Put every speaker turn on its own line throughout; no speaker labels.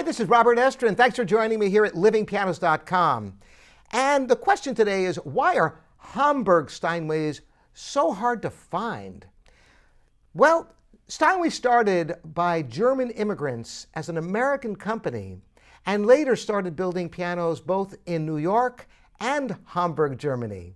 this is Robert Estrin. Thanks for joining me here at livingpianos.com. And the question today is, why are Hamburg Steinways so hard to find? Well, Steinway started by German immigrants as an American company and later started building pianos both in New York and Hamburg, Germany.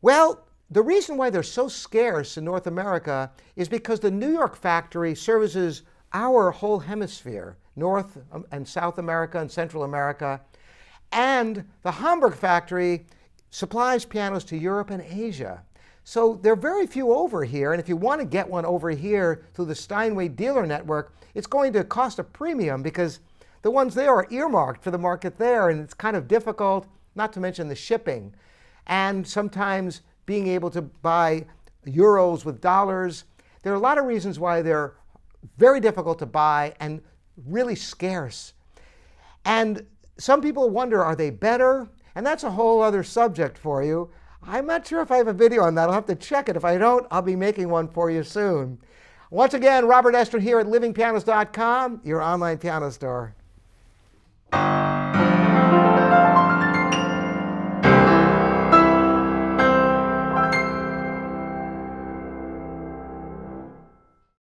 Well, the reason why they're so scarce in North America is because the New York factory services our whole hemisphere, North and South America and Central America, and the Hamburg factory supplies pianos to Europe and Asia. So there are very few over here, and if you want to get one over here through the Steinway dealer network, it's going to cost a premium because the ones there are earmarked for the market there, and it's kind of difficult, not to mention the shipping. And sometimes being able to buy euros with dollars. There are a lot of reasons why they're very difficult to buy and really scarce. And some people wonder, are they better? And that's a whole other subject for you. I'm not sure if I have a video on that. I'll have to check it. If I don't, I'll be making one for you soon. Once again, Robert Estrin here at livingpianos.com, your online piano store.